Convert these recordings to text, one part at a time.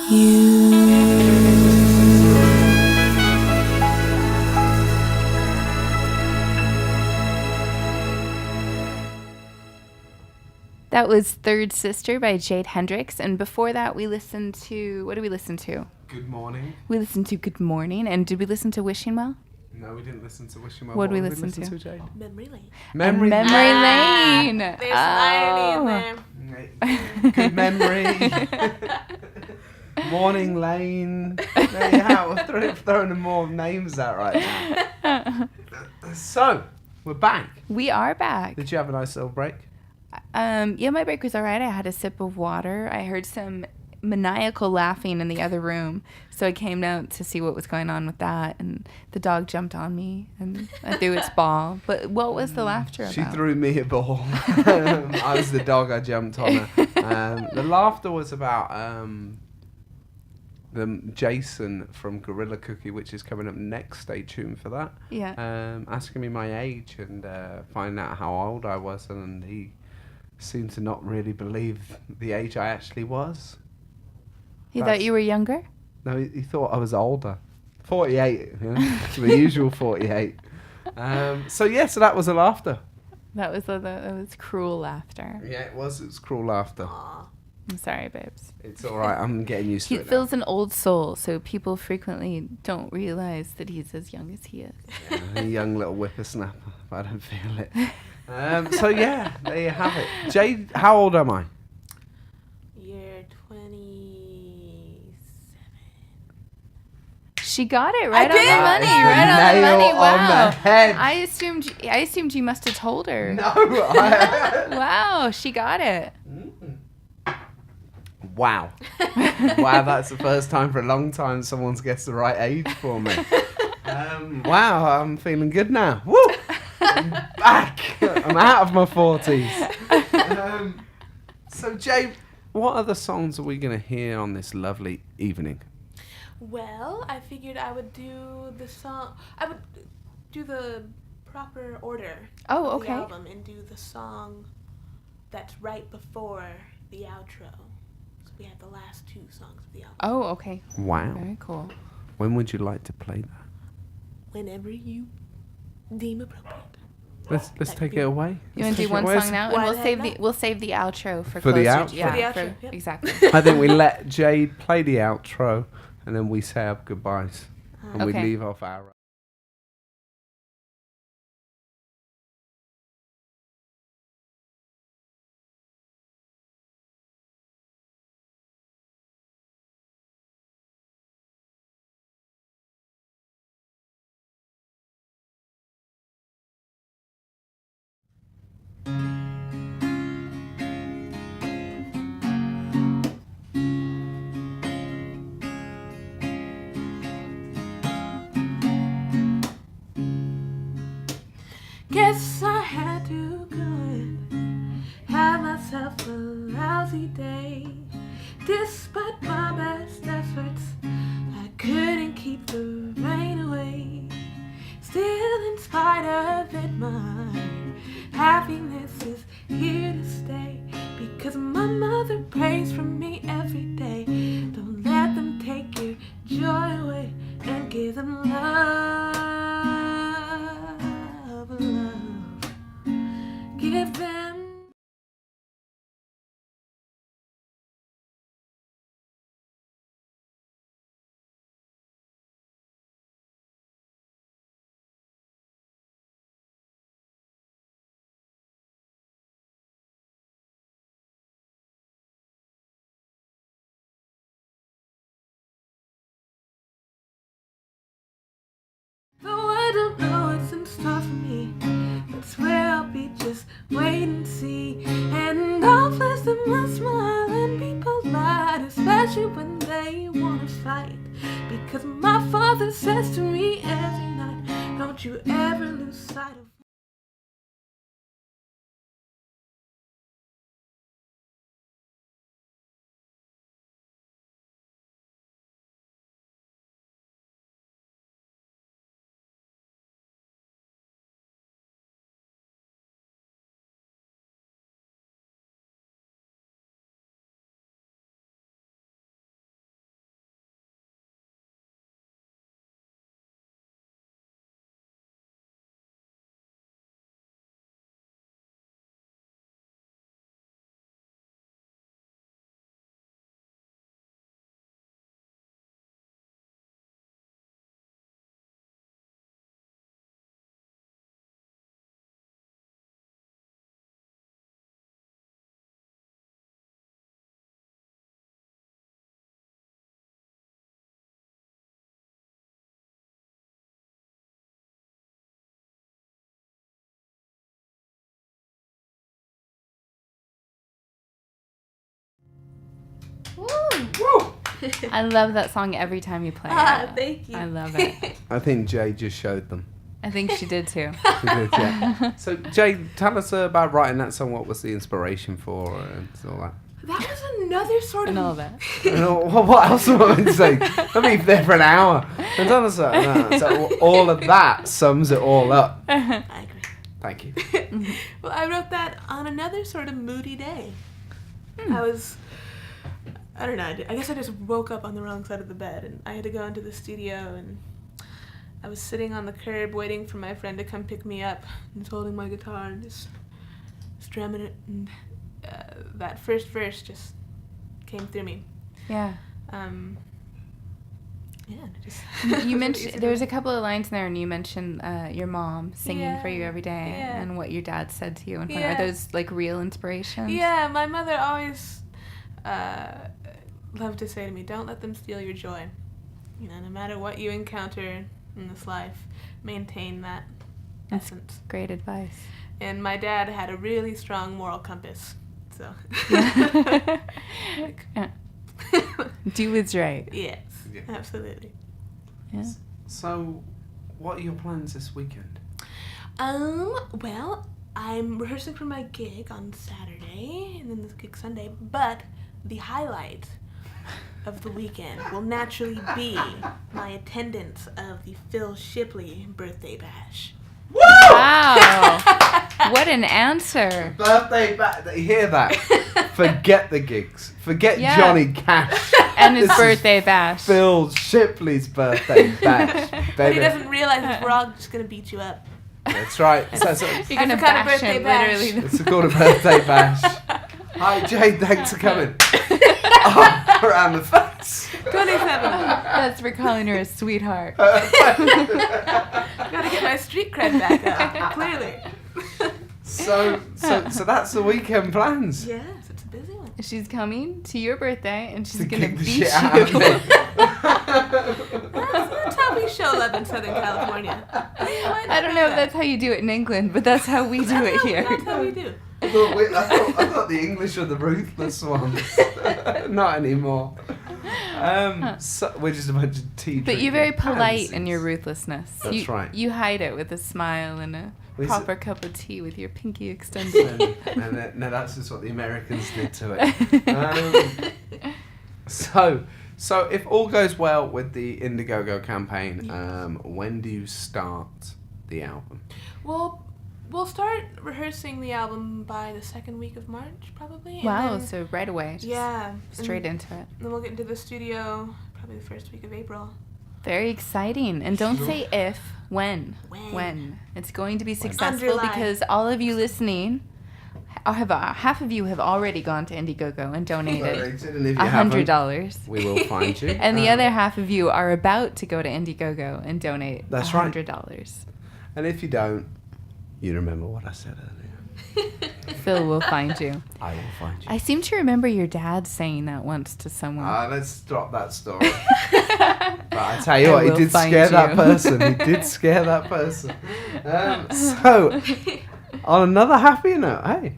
That was Third Sister by Jade Hendrix. And before that, we listened to... What did we listen to? Good Morning. We listened to Good Morning. And did we listen to Wishing Well? No, we didn't listen to Wishing Well. What did we listen to? Jade? Memory Lane. Memory Lane. There's irony in there. Good memory. Morning Lane. There you have. We're throwing more names out right now. So, we're back. We are back. Did you have a nice little break? Yeah, my break was all right. I had a sip of water. I heard some maniacal laughing in the other room, so I came out to see what was going on with that, and the dog jumped on me and I threw its ball. But what was the laughter about? She threw me a ball. I was the dog. I jumped on her. The laughter was about the Jason from Gorilla Cookie, which is coming up next. Stay tuned for that. Yeah. Asking me my age and finding out how old I was, and he seemed to not really believe the age I actually was. He thought you were younger? No, he thought I was older. 48, you know, the usual 48. So that was a laughter. That was cruel laughter. Yeah, it was cruel laughter. Aw. I'm sorry, babes. It's all right. I'm getting used to He it. feels an old soul, so people frequently don't realize that he's as young as he is. Yeah, a young little whippersnapper, if I don't feel it. There you have it. Jade, how old am I? You're 27. She got it right I on did. the money. That is Right the on the nail money. on the Wow. head. I assumed you must have told her. No. Wow, she got it. Wow. Wow, that's the first time for a long time someone's guessed the right age for me. Wow, I'm feeling good now. Woo! I'm back. I'm out of my 40s. So, Jay, what other songs are we going to hear on this lovely evening? Well, I figured I would do the song. I would do the proper order Oh, of okay. the album and do the song that's right before the outro. So we have the last two songs of the album. Oh, okay. Wow. Very cool. When would you like to play that? Whenever you deem appropriate. Let's take it away. You want to do one song now, and we'll save the outro for For the closer. outro. Yeah, For the outro, yep. Exactly. I think we let Jade play the outro, and then we say our goodbyes, and we Okay. leave off our... Guess I had to go and have myself a lousy day. Despite my best efforts, I couldn't keep the rain away. Still, in spite of it, my happiness is here to stay. Because my mother prays for me every day. Don't let them take your joy away, and give them love. Give them though I don't know what's in store for me, but swear I'll be just wait and see. And I'll flash them a smile and be polite, especially when they wanna fight. Because my father says to me every night, don't you ever lose sight of Woo! I love that song every time you play Ah, it. thank you. I love it. I think Jay just showed them. I think she did too. She did, yeah. So, Jay, tell us about writing that song. What was the inspiration for and all that? That was another sort And of. all that. What else am I going to say? I'll be there for an hour. And tell us so all of that sums it all up. I agree. Thank you. Well, I wrote that on another sort of moody day. I don't know, I guess I just woke up on the wrong side of the bed and I had to go into the studio and I was sitting on the curb waiting for my friend to come pick me up and just holding my guitar and just strumming it, and that first verse just came through me. Yeah. Yeah, and it just You mentioned there's a couple of lines in there, and you mentioned your mom singing for you every day, Yeah. and what your dad said to you. And Yeah. are those like real inspirations? Yeah, my mother always loved to say to me, "Don't let them steal your joy. You know, no matter what you encounter in this life, maintain that That's essence." great advice. And my dad had a really strong moral compass, so. Yeah. Do what's right. Yes, Yeah. absolutely. Yeah. So, what are your plans this weekend? Well, I'm rehearsing for my gig on Saturday, and then this gig Sunday, but the highlight of the weekend will naturally be my attendance of the Phil Shipley birthday bash. Wow. What an answer. Birthday bash. You hear that? Forget the gigs. Forget Yeah. Johnny Cash. And his This is birthday bash. Phil Shipley's birthday bash. But he Baby. doesn't realize that we're all just gonna beat you up. That's right. So, You're going to That's the kind of bash birthday him, bash. literally. it's called a birthday bash. Hi, Jade. Thanks for coming. Oh, around the face. 27. That's for calling her a sweetheart. Gotta get my street cred back up. Clearly. So that's the weekend plans. Yes, it's a busy one. She's coming to your birthday, and she's To going to kick the beat shit out of you. me. That's how we show love in Southern California. I don't know if that's how you do it in England, but that's how we do it here. That's how we do. I thought the English were the ruthless ones. Not anymore. So we're just a bunch of tea. But you're very drinking polite in pansies. your ruthlessness. That's right. You hide it with a smile and a Well, proper cup of tea with your pinky extended. No, that's just what the Americans did to it. So if all goes well with the Indiegogo campaign, when do you start the album? Well, we'll start rehearsing the album by the second week of March, probably. and Wow, then- so right away. Just yeah. Straight and into it. then we'll get into the studio probably the first week of April. Very exciting. And don't say if, when. When. It's going to be successful Underline. because all of you listening, half of you have already gone to Indiegogo and donated And if you haven't, $100. we will find you. And the other half of you are about to go to Indiegogo and donate That's right. $100. And if you don't, you remember what I said earlier. Phil will find you. I will find you. I seem to remember your dad saying that once to someone. Let's drop that story. But I tell you I what, he will did find scare that you. person. He did scare that person. So, on another happy note, hey,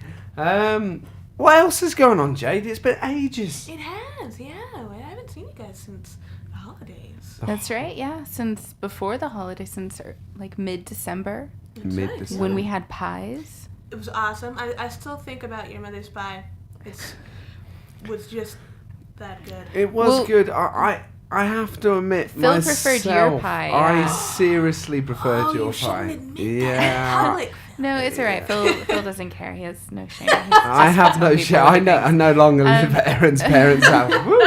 what else is going on, Jade? It's been ages. It has, yeah. I haven't seen you guys since the holidays. That's right, yeah. Since before the holiday, since like mid-December, That's Mid-December. right. when we had pies. It was awesome. I still think about your mother's pie. It was just that good. It was Well- good. I have to admit, Phil myself, preferred your pie, I yeah. seriously preferred your you shouldn't pie. admit that in Yeah. public. No, it's all right. Yeah. Phil doesn't care. He has no shame. He's I just have telling no people shit. what I he know. I thinks. no longer live at Erin's parents' house. Woo!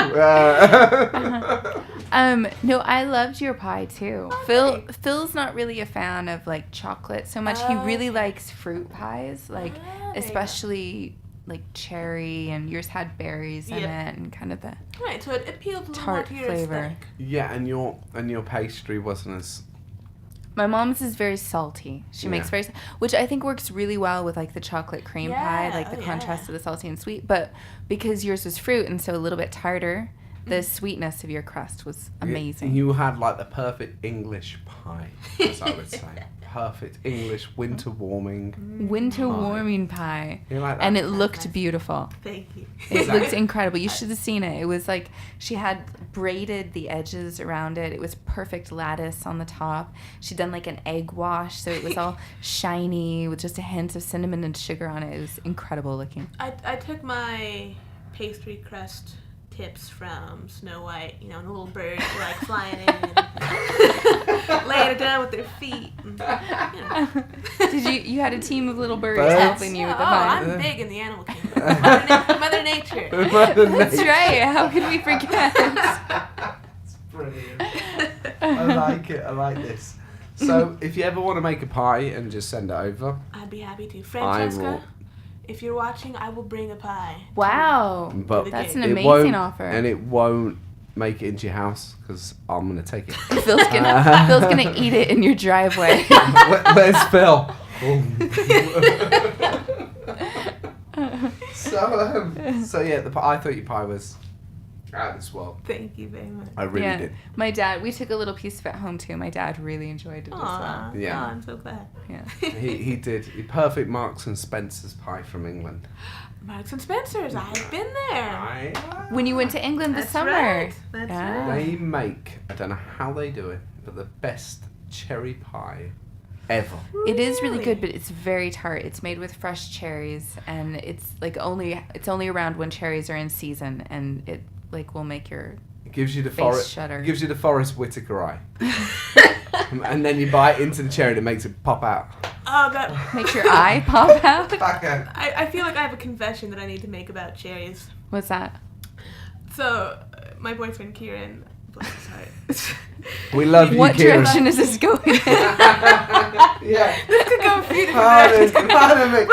No, I loved your pie too. Phil's not really a fan of like chocolate so much. He really likes fruit pies, like there you go. especially like cherry, and yours had berries in Yep. it and kind of the Right, so it appealed a little Tart more to your flavor. aesthetic. Yeah, and your pastry wasn't as. My mom's is very salty. She makes Yeah. very, which I think works really well with like the chocolate cream pie, Yeah, like the oh, contrast yeah. of the salty and sweet. But because yours was fruit and so a little bit tartar, the sweetness of your crust was amazing. You had like the perfect English pie, as I would say. perfect English winter warming. Winter Pie. warming pie. You like that? And it looked beautiful. Thank you. It looked incredible. You should have seen it. It was like she had braided the edges around it. It was perfect lattice on the top. She'd done like an egg wash, so it was all shiny with just a hint of cinnamon and sugar on it. It was incredible looking. I took my pastry crust tips from Snow White, you know, and the little birds were like flying in and laying it down with their feet. And, you know. Did you had a team of little birds Birds? helping you with the Oh, pie? I'm big in the animal kingdom. Mother Nature. That's right. How could we forget? It's brilliant. I like it. I like this. So, if you ever want to make a pie and just send it over, I'd be happy to. I will. Francesca, if you're watching, I will bring a pie. Wow. But That's an it amazing won't- offer. And it won't make it into your house because I'm gonna take it. Phil's gonna eat it in your driveway. Where's Phil? So yeah, I thought your pie was out of this world. Thank you very much. I really did. My dad, we took a little piece of it home too. My dad really enjoyed it as Aw, well. Yeah. oh, I'm so glad. Yeah. He did. Perfect Marks and Spencer's pie from England. Marks and Spencer's, I've been there. When you went to England this That's summer. right. That's Yeah. right. They make, I don't know how they do it, but the best cherry pie ever. It is really good, but it's very tart. It's made with fresh cherries, and it's only around when cherries are in season, and it like will make your It gives you the face shudder. It gives you the Forrest Whitaker eye. And then you bite into the cherry and it makes it pop out. Oh, that. Makes your eye pop out. Back out. I feel like I have a confession that I need to make about cherries. What's that? So, my boyfriend Kieran, bless his heart. We love you, What Kieran. direction is this going in? Yeah. This could go a few different Pardon, directions. pardon me.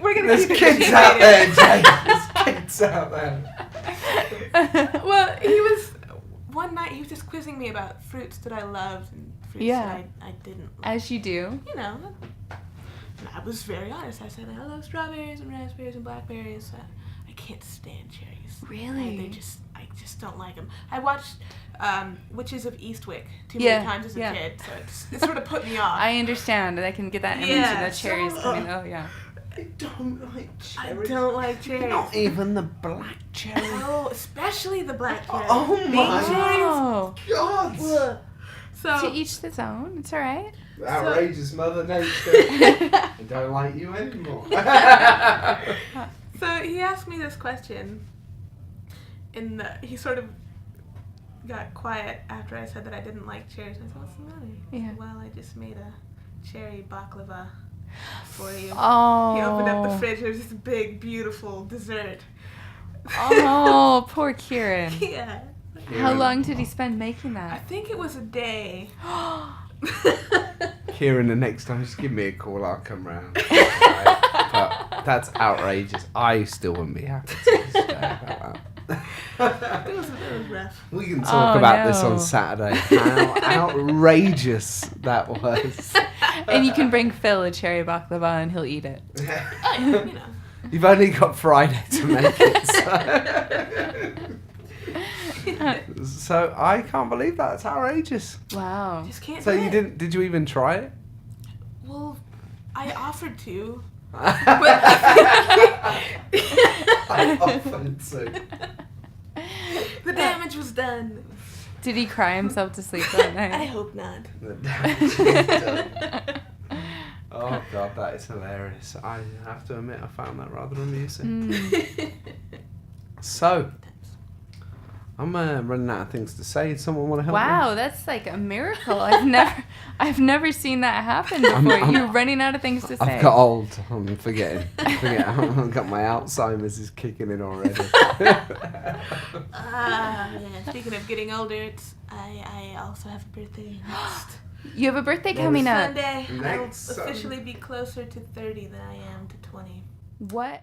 We're gonna There's keep kids it out there, integrated. Jay. There's kids out there. Well, he was one night he was just quizzing me about fruits that I loved and fruits Yeah. that I didn't like. As you do. You know, and I was very honest. I said I love strawberries and raspberries and blackberries. I can't stand cherries. Really? I just don't like them. I watched Witches of Eastwick too Yeah, many times as a yeah. kid, so it sort of put me off. I understand. I can get that image Yeah, of the cherries so- coming. Oh yeah. I don't like I cherries. don't like cherries. Not even the black cherry. Oh, especially the black cherries. Oh Big my cherries. Oh. God. Ugh. To So each his own. It's all right. Outrageous Mother Nature. I don't like you anymore. So he asked me this question, and he sort of got quiet after I said that I didn't like cherries. And I said, "What's the matter?" He Yeah. said, well, I just made a cherry baklava for you. Oh. He opened up the fridge. There was this big, beautiful dessert. Oh, poor Kieran. Yeah. How long did he spend making I that? think it was a day. Kieran, the next time, just give me a call. I'll come round. But that's outrageous. I still wouldn't be happy to this day about that. It was rough. We can talk Oh, about this no. on Saturday. How outrageous that was. And you can bring Phil a cherry baklava and he'll eat it. You know. You've only got Friday to make it. So I can't believe that. It's outrageous. Wow. Just can't So do you it. didn't? Did you even try it? Well, I offered to. I offered to. The damage was done. Did he cry himself to sleep that I night? hope not. The damage is done. Oh God, that is hilarious. I have to admit, I found that rather amusing. Mm. So, I'm running out of things to say. Someone want to help me? Wow, that's like a miracle. I've never seen that happen before. I'm- You're running out of things to say. I've got old. I'm forgetting. I've got my Alzheimer's is kicking in already. Yeah. Speaking of getting older, I also have a birthday next You have a birthday coming up. Sunday. I will Next officially be closer to 30 than I am to 20. What?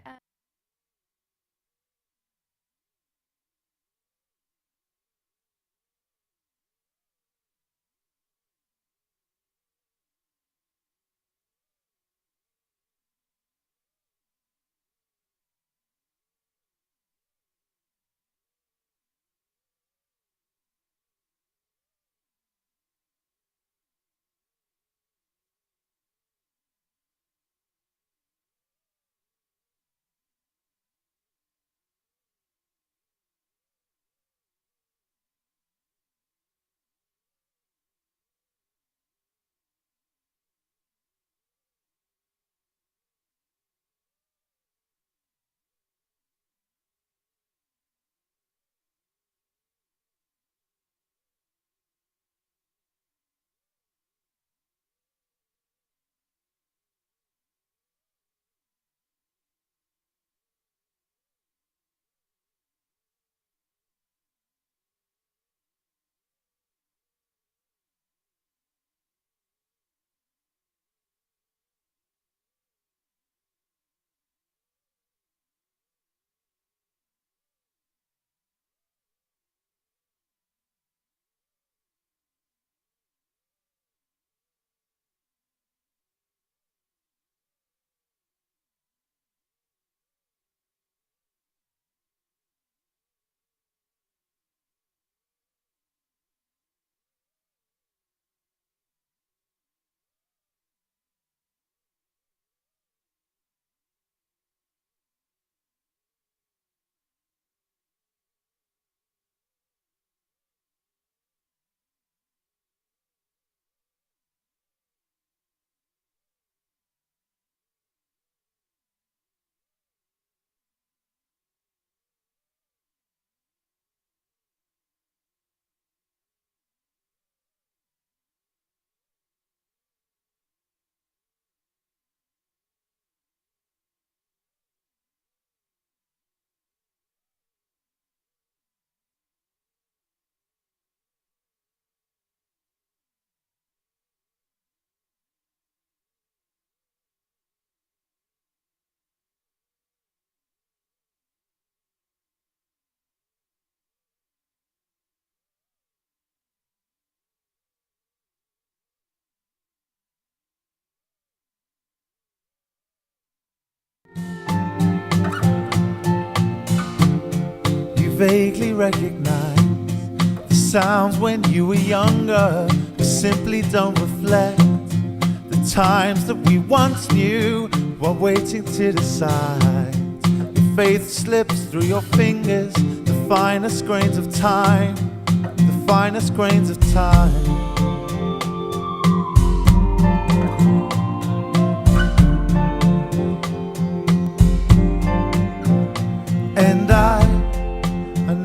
vaguely recognize the sounds when you were younger, we simply don't reflect the times that we once knew while waiting to decide. Your faith slips through your fingers, the finest grains of time, the finest grains of time. And I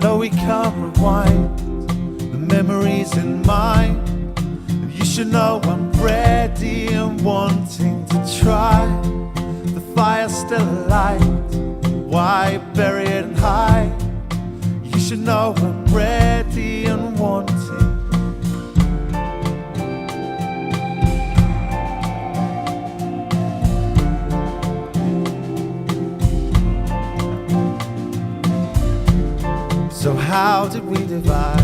know we can't rewind the memories in mine. And you should know I'm ready and wanting to try. The fire's still alight, why bury it and hide? You should know I'm ready and wanting. So how did we divide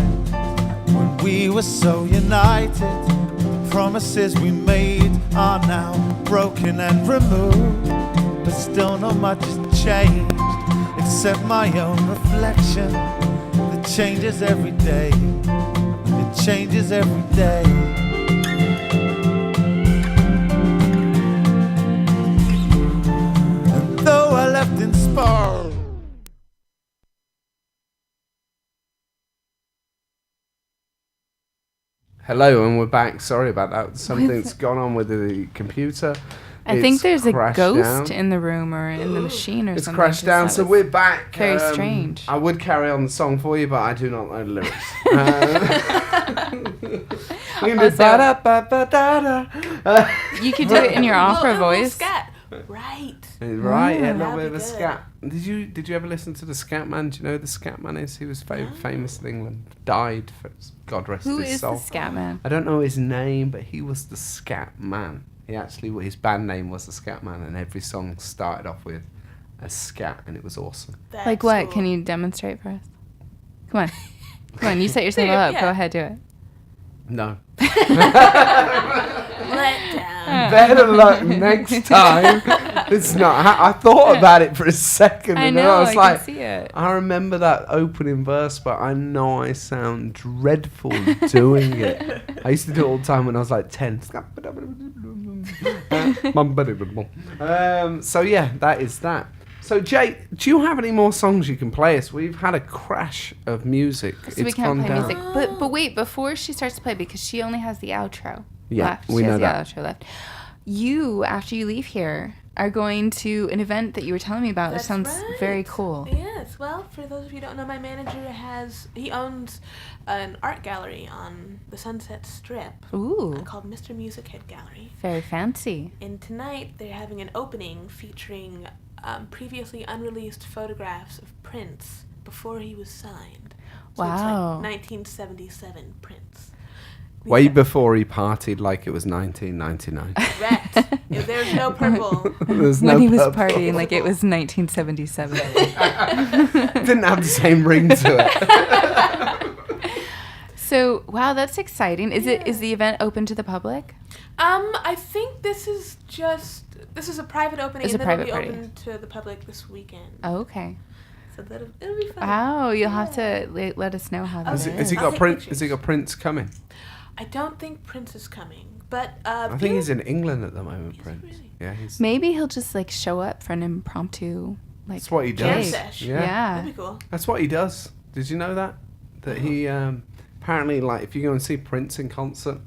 when we were so united? The promises we made are now broken and removed, but still not much has changed except my own reflection that changes every day. It changes every day. And though I left in spars, Hello, and we're back. Sorry about that. Something's gone on with the computer. I think there's a crashed ghost down. in the room or in the machine or It's something. crashed down, so we're back. very strange. I would carry on the song for you, but I do not know the lyrics. We can do Also- ba-da-ba-ba-da-da. You could do it in your opera voice. Scat. Right. Right, yeah, a little That'd bit of be a good. scat. Did you ever listen to the Scat Man? Do you know who the Scat Man is? He was famous in England. Died. God rest Who his is soul. the scat man? I don't know his name, but he was the Scat Man. His band name was the Scat Man, and every song started off with a scat, and it was awesome. That's Like what? cool. Can you demonstrate for us? Come on. Come on, you set yourself Yeah, up. yeah. Go ahead, do it. No. Let down. Better luck next time. It's not. I thought about it for a second, I and know, then I was I like, can see it. I remember that opening verse, but I know I sound dreadful doing it. I used to do it all the time when I was like 10. So yeah, that is that. So Jay, do you have any more songs you can play us? We've had a crash of music. So we It's can't gone play down. music. But wait, before she starts to play, because she only has the outro Yeah, left. we She know has that. the outro left. You, after you leave here, are going to an event that you were telling me about, which That's sounds right. very cool. Yes. Well, for those of you who don't know, my manager owns an art gallery on the Sunset Strip Ooh, called Mr. Music Head Gallery. very fancy. And tonight they're having an opening featuring previously unreleased photographs of Prince before he was signed. So it's Wow. like 1977 Prince. Way before he partied like it was 1999. Correct. If there's no purple. There's When no he was purple. partying like it was 1977. Didn't have the same ring to it. So, wow, that's exciting. Is the event open to the public? I think this is a private opening, It's and a then it'll be private open to the public this weekend. Oh, okay. So it'll be fun. Wow, you'll have to let us know how that Okay. is. Has he I'll got take Prince? Has pictures. he got Prince coming? I don't think Prince is coming, but I think he's in England at the moment. Is he Prince. really? Yeah, he's. Maybe he'll just like show up for an impromptu like That's what he jam does. sesh. Yeah. That'd be cool. That's what he does. Did you know that? That he apparently, like, if you go and see Prince in concert,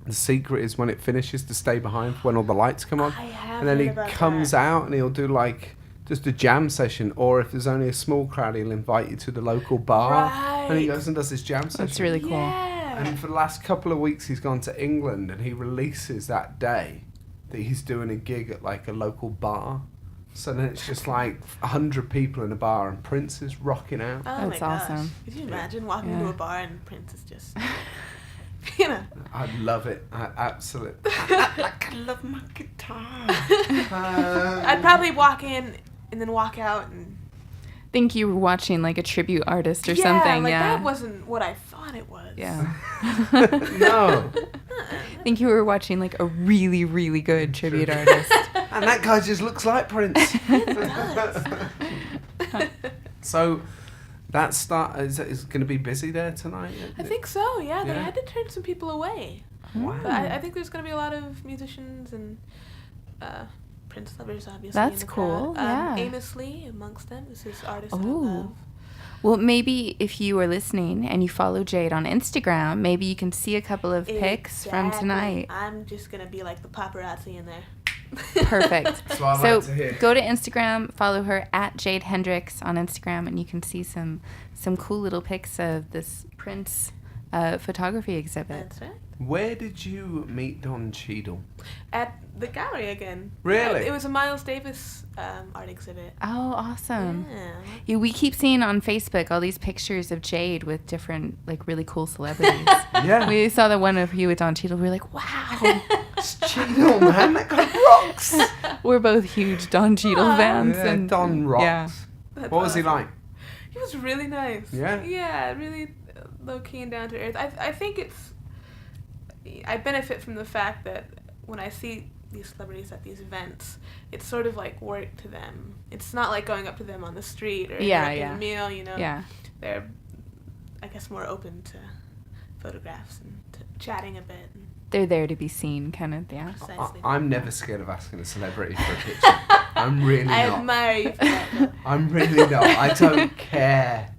the secret is when it finishes to stay behind for when all the lights come on, I have and then heard he about comes that. out and he'll do like just a jam session, or if there's only a small crowd, he'll invite you to the local bar, and he Right. goes and does his jam session. That's really cool. Yeah. And for the last couple of weeks, he's gone to England, and he releases that day that he's doing a gig at like a local bar. So then it's just like 100 people in a bar, and Prince is rocking out. Oh my That's gosh. awesome. Could you imagine walking Yeah. into a bar and Prince is just, you know. I love it. I absolutely. I love my guitar. I'd probably walk in and then walk out and think you were watching like a tribute artist or yeah, something. like Yeah. that wasn't what I thought it was. Yeah. No. think you were watching like a really, really good tribute artist. And that guy just looks like Prince. So, Is going to be busy there tonight? I think so, yeah. They Yeah. had to turn some people away. Wow. But I think there's going to be a lot of musicians and Prince lovers, obviously. That's in the cool, crowd. yeah. Amos Lee amongst them is his artist that I Oh. love. Well, maybe if you are listening and you follow Jade on Instagram, maybe you can see a couple of pics from Exactly. tonight. I'm just going to be like the paparazzi in there. Perfect. That's what I So like to hear. go to Instagram, follow her at Jade Hendricks on Instagram, and you can see some cool little pics of this Prince photography exhibit. That's right. Where did you meet Don Cheadle? At the gallery again. Really? It was a Miles Davis art exhibit. Oh, awesome. Yeah. Yeah, we keep seeing on Facebook all these pictures of Jade with different, like, really cool celebrities. Yeah. We saw the one of you with Don Cheadle. We were like, wow. It's Cheadle, man. That guy rocks. We're both huge Don Cheadle Aw. fans. Yeah, and Don rocks. Yeah. That's What was he awesome. like? He was really nice. Yeah? Yeah, really low key and down to earth. I think I benefit from the fact that when I see these celebrities at these events, it's sort of like work to them. It's not like going up to them on the street or Yeah, interrupting yeah. a meal, you know. Yeah. They're, I guess, more open to photographs and to chatting a bit. And They're there to be seen, kind of, yeah. precisely. I'm never scared of asking a celebrity for a picture. I'm really I not. admire you for that. though. I'm really not. I don't care.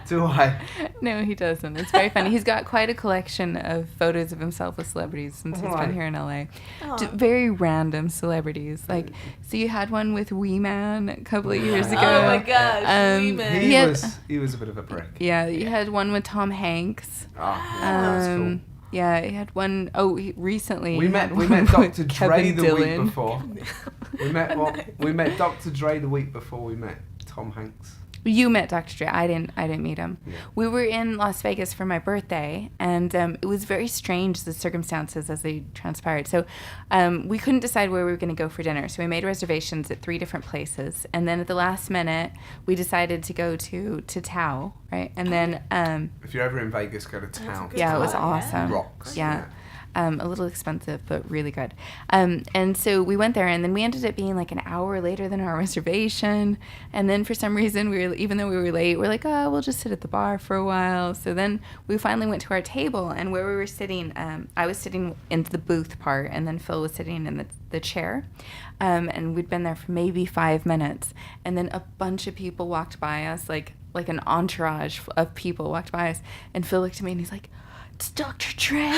Do I? No, he doesn't. It's very funny. He's got quite a collection of photos of himself with celebrities since he's Right. been here in LA. Aw. Very random celebrities. Like, so you had one with Wee Man a couple of years ago. Oh my gosh, Wee Man. He had- was a bit of a prick. Yeah, you had one with Tom Hanks. Oh, yeah, that's cool. Yeah, he had one recently. We he met had we one met with Dr. Dre Kevin the Dillon. week before. We met Dr. Dre the week before we met Tom Hanks. You met Dr. Dre. I didn't meet him. Yeah. We were in Las Vegas for my birthday, and it was very strange, the circumstances as they transpired. So we couldn't decide where we were going to go for dinner. So we made reservations at 3 different places. And then at the last minute, we decided to go to Tao, right? And then, If you're ever in Vegas, go to That's a town. good yeah, it was call, awesome. Rocks. Yeah. A little expensive, but really good. And so we went there, and then we ended up being like an hour later than our reservation. And then for some reason, even though we were late, we're like, oh, we'll just sit at the bar for a while. So then we finally went to our table, and where we were sitting, I was sitting in the booth part, and then Phil was sitting in the chair. And we'd been there for maybe 5 minutes, and then a bunch of people walked by us, like an entourage of people walked by us, and Phil looked at me and he's like, it's Dr. Dre.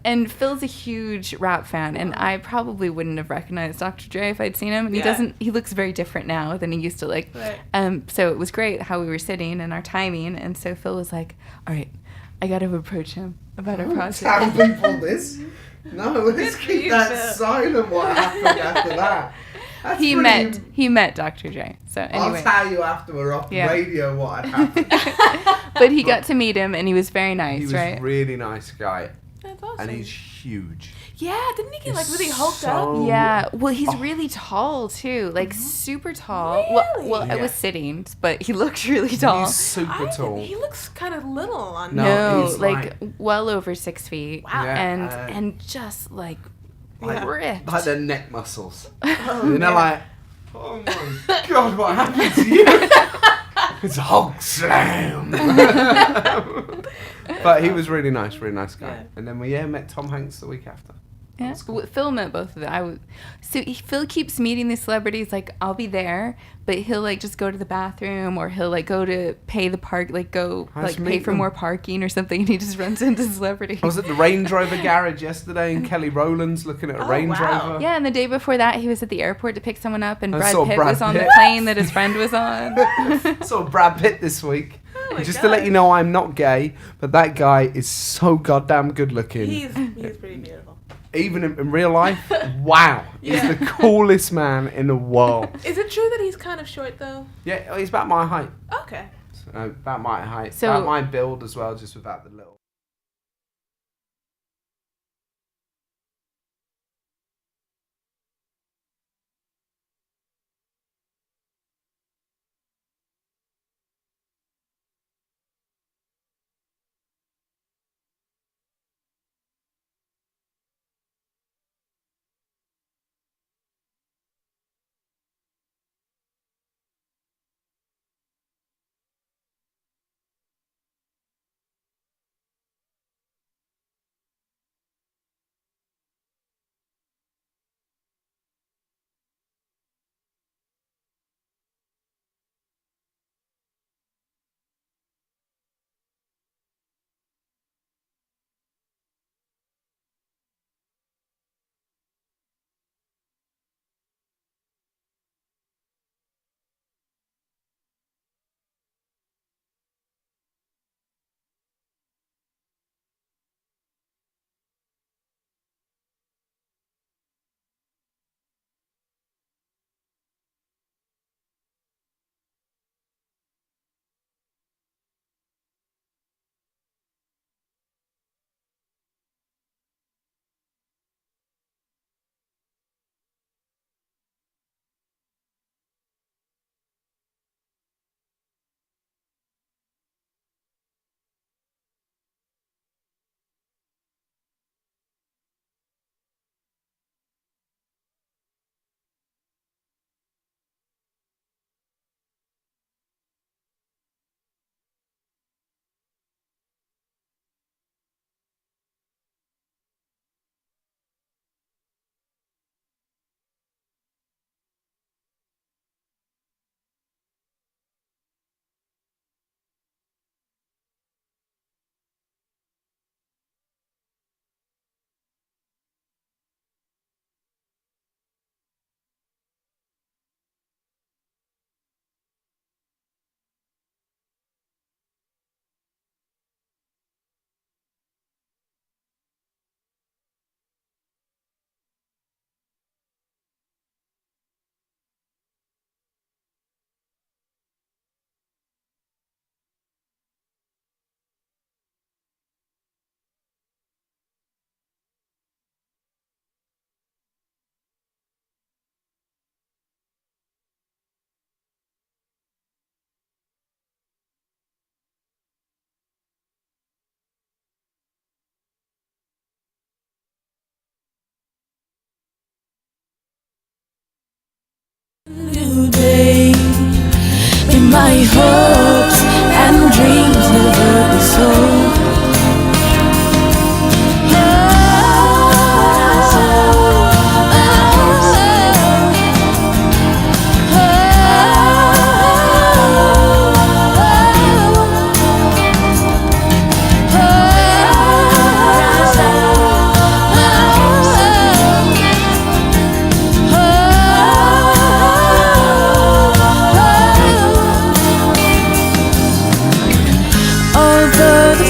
And Phil's a huge rap fan, and I probably wouldn't have recognized Dr. Dre if I'd seen him. And Yeah. he looks very different now than he used to. Like, Right. so it was great how we were sitting and our timing. And so Phil was like, "All right, I got to approach him about our Tell project." people this. No, let's Good for keep you, that Phil. silent. What happened after that? That's He pretty- met Dr. Dre. So anyway, I'll tell you after we're off Yeah. radio what had happened. but he got to meet him, and he was very nice, He was right? really nice guy, That's awesome. and he's huge. Yeah, didn't he get like He's really hulked so- up? Yeah, well, he's Oh. really tall too, like super tall. Well, Really? I Yeah. was sitting, but he looked really tall. He's super tall. He looks kind of little on No, No, he's like well over 6 feet. Wow. Yeah, and just like like, ripped. like the neck muscles. Oh, You know, yeah. like, oh my god, what happened to you? It's Hulk slam. But he was really nice guy. Yeah. And then we met Tom Hanks the week after. Yeah. That's cool. Phil met both of them. Phil keeps meeting these celebrities. Like, I'll be there, but he'll like just go to the bathroom, or he'll like go to pay the park, like go Let's like pay meet for them. more parking or something, and he just runs into celebrities. I was at the Range Rover garage yesterday, and Kelly Rowland's looking at a Oh, Range wow. Rover. Yeah, and the day before that, he was at the airport to pick someone up, and I Brad saw Pitt Brad was on the Pitt. plane that his friend was on. Saw Brad Pitt this week. Oh my Just to let God. you know, I'm not gay, but that guy is so goddamn good looking. He's pretty beautiful. Even in real life, wow, Yeah. he's the coolest man in the world. Is it true that he's kind of short though? Yeah, he's about my height. Okay. About my height. So- about my build as well, just without the little.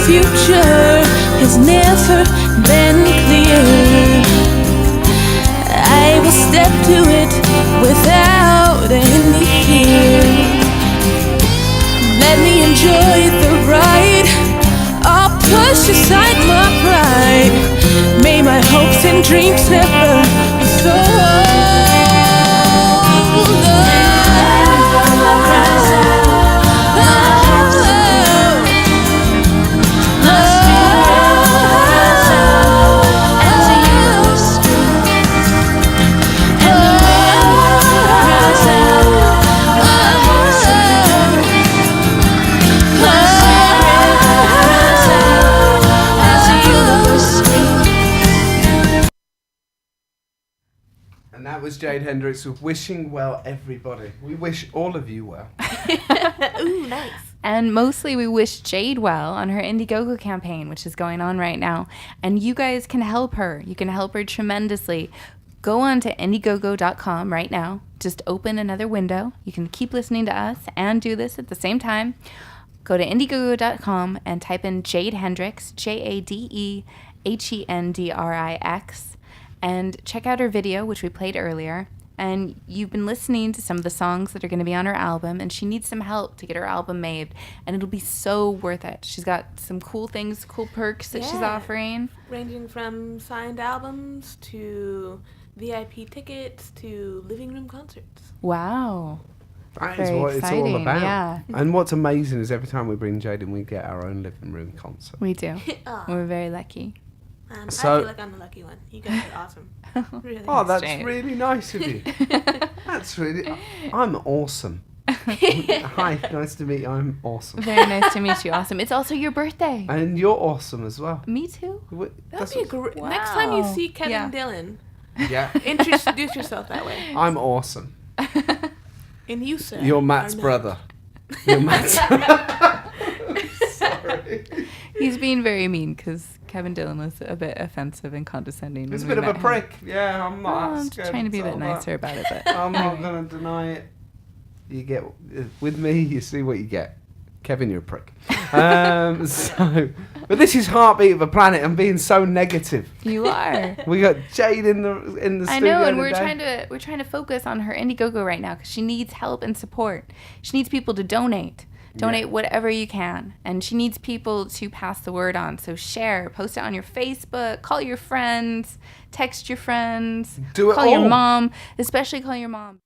future has never been clear. I will step to it without any fear. Let me enjoy the ride. I'll push aside my pride. May my hopes and dreams never be so And that was Jade Hendricks with Wishing Well Everybody. We wish all of you well. Ooh, nice. And mostly we wish Jade well on her Indiegogo campaign, which is going on right now. And you guys can help her. You can help her tremendously. Go on to Indiegogo.com right now. Just open another window. You can keep listening to us and do this at the same time. Go to Indiegogo.com and type in Jade Hendricks, JadeHendrix, and check out her video, which we played earlier. And you've been listening to some of the songs that are going to be on her album, and she needs some help to get her album made, and it'll be so worth it. She's got some cool things, cool perks that she's Yeah. offering. Ranging from signed albums to VIP tickets to living room concerts. Wow. That is Very what it's all exciting, about. yeah. And what's amazing is every time we bring Jade in, we get our own living room concert. We do. Oh, We're very lucky. man, So- I feel like I'm the lucky one. You guys are awesome. Really. Oh, that's Jade. really nice of you. That's really... I'm awesome. Hi, nice to meet you. I'm awesome. Very nice to meet you. Awesome. It's also your birthday. And you're awesome as well. Me too. That'd be a great. Wow. Next time you see Kevin Yeah. Dillon, Yeah, introduce yourself that way. I'm awesome. And you, sir. You're Matt's are not. brother. You're Matt's... Sorry. He's being very mean because Kevin Dillon was a bit offensive and condescending. He's a when bit we of a met him. prick. Yeah, I'm Well, not I'm scared trying to be a bit tell that. nicer about it, but I'm not anyway. going to deny it. You get... With me, you see what you get. Kevin, you're a prick. But this is Heartbeat of a Planet. I'm being so negative. You are. We got Jade in the studio I know, and we're today. trying to focus on her Indiegogo right now because she needs help and support. She needs people to donate. Donate whatever you can, and she needs people to pass the word on. So share, post it on your Facebook, call your friends, text your friends, Do it call your all. mom, especially call your mom.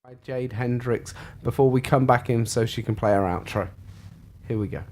By Jade Hendricks before we come back in so she can play our outro. Here we go.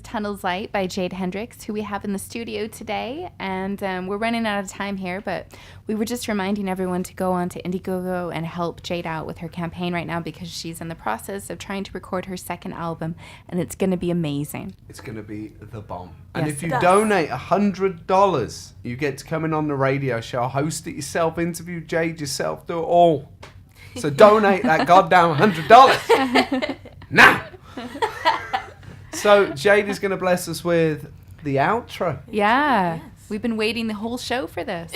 Tunnels Light by Jade Hendricks, who we have in the studio today. And we're running out of time here, but we were just reminding everyone to go on to Indiegogo and help Jade out with her campaign right now, because she's in the process of trying to record her second album, and it's going to be amazing. It's going to be the bomb. And Yes, if you it does. donate $100, you get to come in on the radio show, host it yourself, interview Jade yourself, do it all. So donate that goddamn $100 now. So Jade is going to bless us with the outro. Yeah. Yes. We've been waiting the whole show for this.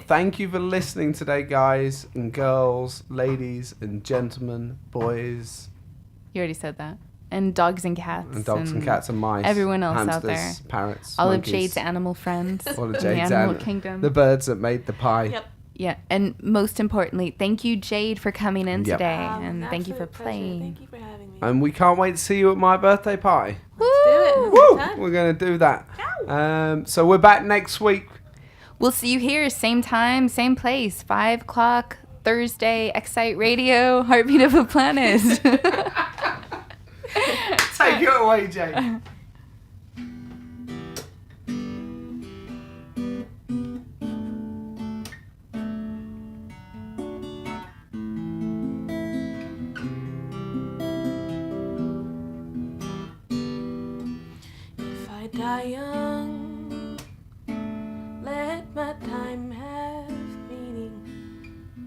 Thank you for listening today, guys and girls, ladies and gentlemen, boys You already said that. And dogs and cats. and dogs and cats and mice. everyone else out hamsters, there. parrots, All monkeys, of Jade's animal friends all of in the Jade's animal kingdom. the birds that made the pie. Yep. Yeah, and most importantly, thank you, Jade, for coming in Yep. today, and thank you for Absolute pleasure. playing. Thank you for having me. And we can't wait to see you at my birthday party. Let's do it. Woo! Time. We're going to do that. So we're back next week. We'll see you here, same time, same place, 5 o'clock, Thursday, Excite Radio, Heartbeat of a Planet. Take it away, Jade. If I die young, let my time have meaning.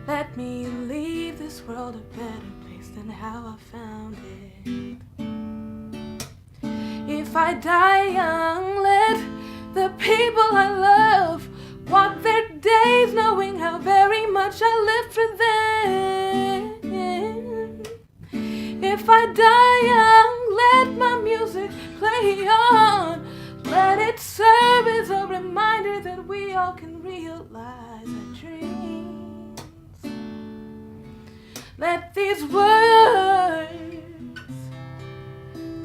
Let me leave this world a better place than how I found it. If I die young, let the people I love walk their days knowing how very much I lived for them. If I die young, let my music play on. Let it it serves as a reminder that we all can realize our dreams. Let these words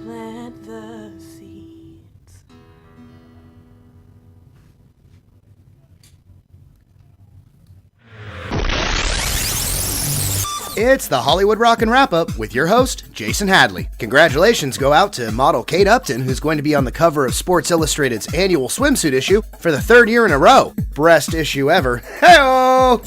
plant the seeds. It's the Hollywood Rockin' Wrap-Up with your host, Jason Hadley. Congratulations go out to model Kate Upton, who's going to be on the cover of Sports Illustrated's annual swimsuit issue for the third year in a row. Breast issue ever. Hey-oh!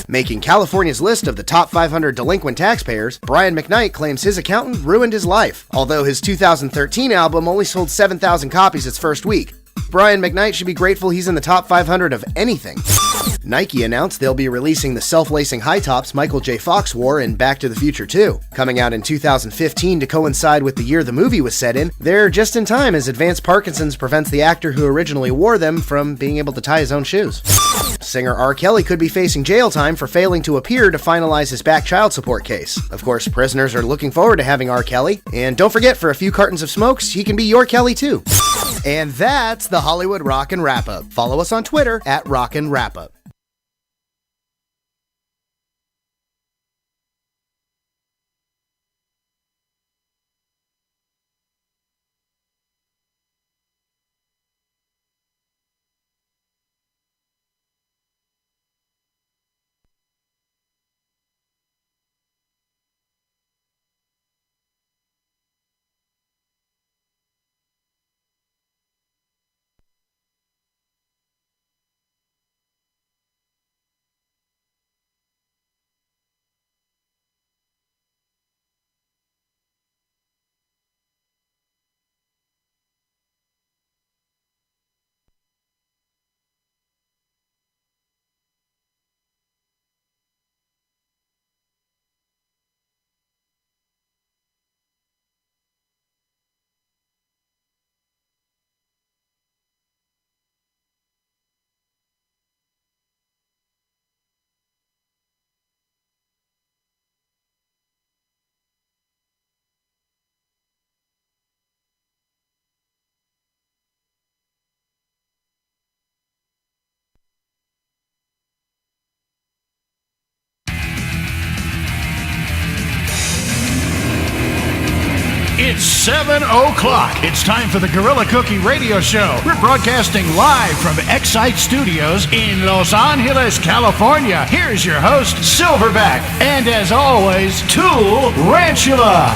Making California's list of the top 500 delinquent taxpayers, Brian McKnight claims his accountant ruined his life, although his 2013 album only sold 7,000 copies its first week. Brian McKnight should be grateful he's in the top 500 of anything. Nike announced they'll be releasing the self-lacing high tops Michael J. Fox wore in Back to the Future 2. Coming out in 2015 to coincide with the year the movie was set in, they're just in time as advanced Parkinson's prevents the actor who originally wore them from being able to tie his own shoes. Singer R. Kelly could be facing jail time for failing to appear to finalize his back child support case. Of course, prisoners are looking forward to having R. Kelly, and don't forget, for a few cartons of smokes, he can be your Kelly too. And that's the Hollywood Rockin' Wrap-Up. Follow us on Twitter at Rockin' Wrap-Up. It's 7 o'clock. It's time for the Gorilla Cookie Radio Show. We're broadcasting live from Excite Studios in Los Angeles, California. Here's your host, Silverback. And as always, Tool Rantula.